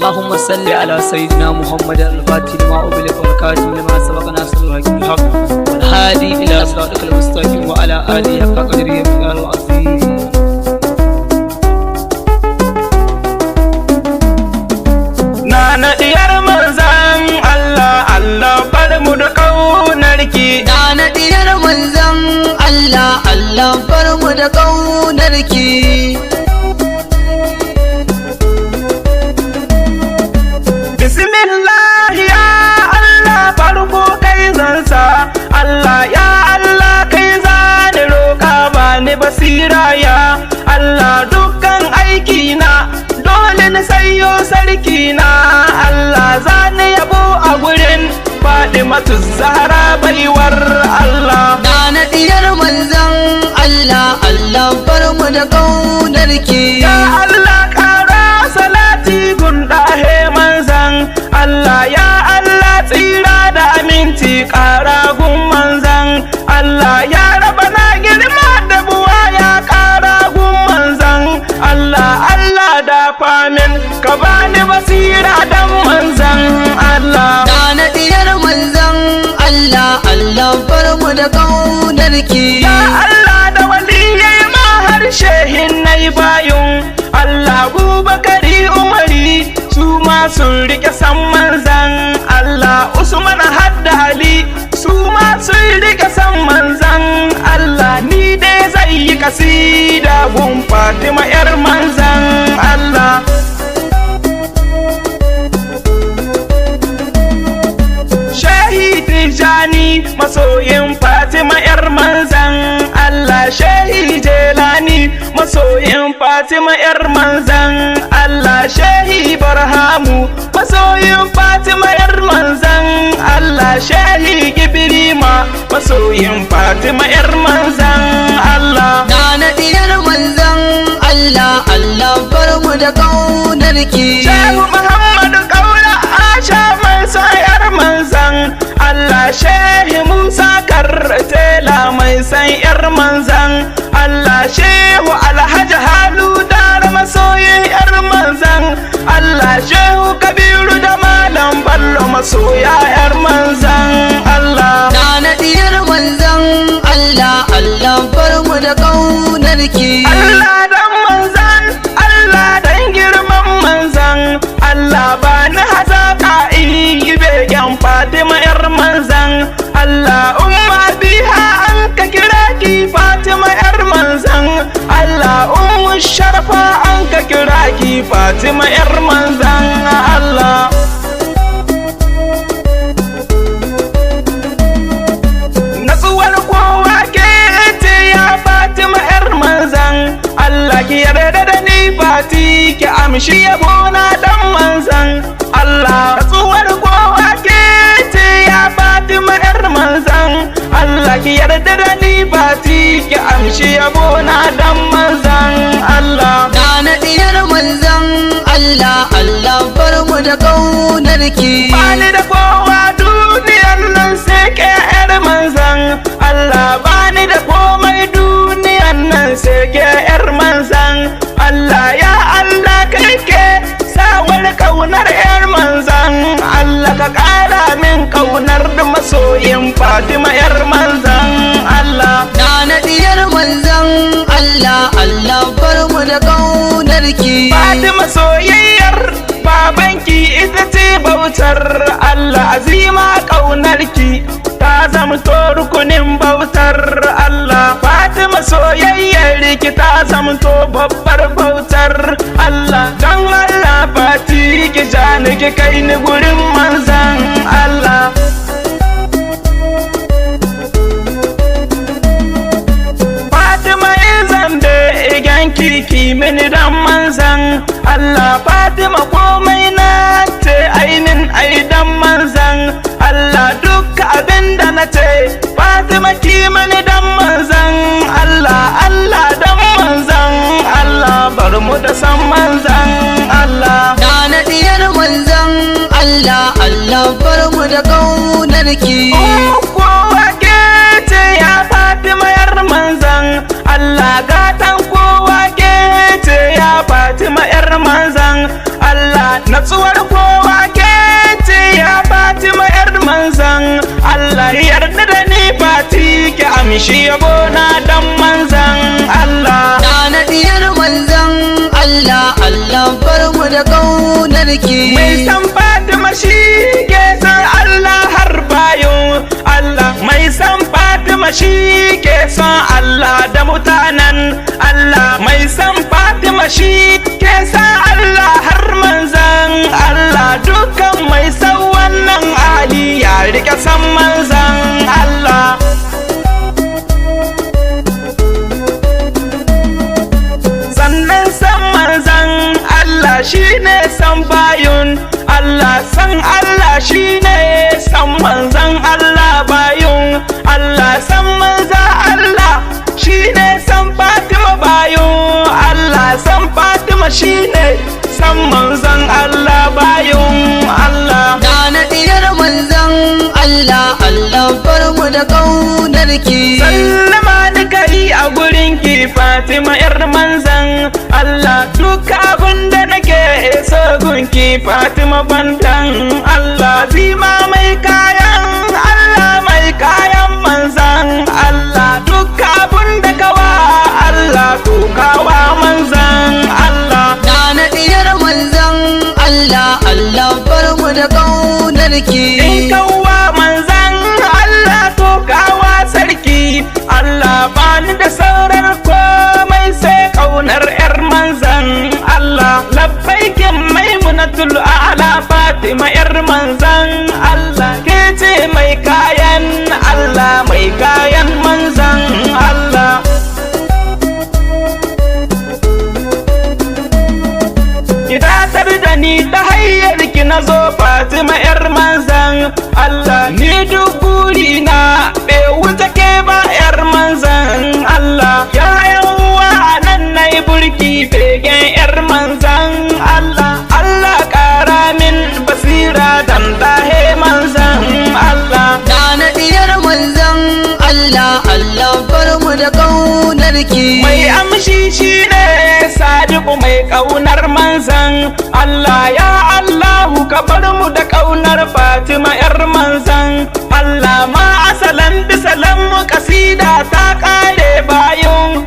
اللهم صل على سيدنا محمد الفاتح لما أغلق والكاتم لما سبق ناصر الحق بالحق والهادي إلى صراطك المستقيم وعلى آله حق قدره ومقداره العظيم. Nana diyar manzan Allah, Allah bar mu da ƙaunarki. Nana diyar manzan Allah, Allah bar mu da ƙaunarki. Bismillah ya Allah farko kai zansa, Allah ya Allah kai zani roƙa bani basira ya Allah dukkan aikina dole na sayo sarki na Allah zani yabo a gurin Fatimatu Zahra baiwar Allah. Nana diyar manzan Allah, Allah bar mu da ƙaunarki. Ya Allah ƙara salati gunda he manzan Allah, ya Allah tsira da aminci ƙara gun manzan Allah, ya raba na girma da buwa ya ƙara gun manzan Allah. Allah da famin ka bani basira dan manzan Allah. Nana diyar manzan Allah, Allah bar mu da ƙaunarki. Ya Allah da waliyai ma harshe hinnai bayun Allah, Abubakari Umari su ma sun rike san manzan Allah, Usman hadda Ali su ma sun rike san manzan Allah. Ni dai zai yi kasida gun Fatima yar manzan Allah. Shehi Tijani masoyin Fatima yar manzan Allah, Shehi Jelani masoyin Fatima yar manzan Allah, Shehi Barhamu masoyin Fatima yar manzan Allah, Shehi Gibrima masoyin Fatima yar manzan Allah. Nana diyar manzan Allah, Allah bar mu da ƙaunarki. Shehu Muhammadu Kaula Asha mai sayar manzan Allah, Shehi Musa Kartela mai san yar manzan Allah, Shehu Alhaji Halu Dara masoyin yar manzan Allah, Shehu Kabiru da Malam Ballo masoya yar manzan Allah. Nana diyar manzan Allah, Allah bar mu da ƙaunarki. Allah dan manzan Allah dan girman manzan Allah, ba ni hazaka in yi begen Fatima yar manzan Allah. Umma biha an ka kira ki Fatima yar manzan Allah, ummu sharfa an ka kira ki Fatima yar manzan Allah. Natsuwar kowa ke ce ya Fatima yar manzan Allah, ki yarda da ni Fati ki amshi yabo na dan manzan Allah. Natsuwar kowa ke ce ya Fatima yar manzan Allah, ki yarda da ni Fati ki amshi yabo na dan manzan Allah. Nana diyar manzan Allah, Allah bar mu da ƙaunarki. Bani da kowa duniyar nan sai ke yar manzan Allah, bani da komai duniyar nan sai ke yar manzan Allah. Ya Allah kai ke sawar kaunar yar manzan Allah, ka ƙara min kaunar da masoyin Fatima yar manzan Allah. Nana diyar manzan Allah, Allah bar mu da ƙaunarki. Fatima soyayyar babanki ita ce bautar Allah, azima ƙaunarki ta zamto rukunin bautar Allah. Fatima soyayyar ki ta zamto babbar bautar Allah, don Allah Fati ki jani ki kai ni gurin manzan Allah. Fatima izan da igen kiki mini dan manzan Allah, Fatima komai na ce ainin aidan manzan Allah, duk abin da na ce Fatima ki mini dan manzan Allah. Allah dan manzan Allah bar mu da san manzan Allah. Nana diyar manzan Allah, Allah bar mu da ƙaunarki. Kowa ke ce ya Fatima yar manzan Allah, gatan kowa ke ce ya Fatima yar manzan Allah. Natsuwar amshi yabo na dan manzan Allah. na diyar manzan Allah Allah bar mu da ƙaunarki. Mai san Fatima shi ke san Allah har bayan Allah. Mai san Fatima shi ke san Allah da mutanen Allah. Mai san Fatima shi ke san Allah har manzan Allah. Dukkan mai san wannan ali ya rike san manzan Allah. Sannan san manzan Allah shine san bayun Allah. San Allah shine san manzan Allah bayun Allah. San manzan Allah shine san Fatima bayun Allah. San Fatima shine san manzan Allah bayun Allah. na diyar manzan Allah Allah bar mu da ƙaunarki. Sallama nika yi a gurin ki Fatima yar manzan Allah. Duk abin da nake so gunki Fatima bandan Allah. Zima mai kayan Allah mai kayan manzan Allah. Duk abin da kawa Allah to kawa manzan Allah. na diyar manzan Allah Allah bar mu da ƙaunarki. In kawa manzan Allah to kawa sarki Allah. Bani da sauran komai sai kaunar yar manzan Allah. Labbaikin maimunatul a'la Fatima yar manzan Allah. Ke ce mai kayan Allah mai kayan manzan Allah. Ki datar da ni ta hanyar ki na zo Fatima yar manzan Allah. Ni duk burina bai wuce ke ba yar manzan Allah. Ya yawa nan na yi burki begen yar manzan Allah. Allah ƙara min basira dan dahe manzan Allah. na diyar manzan Allah Allah bar mu da ƙaunarki. Mai amshi shine sadiku mai ƙaunar manzan Allah. Ya Allahu ka bar mu da ƙaunar Fatima yar manzan Allah. Ma asalan bisalan mu kasida ta ƙare bayan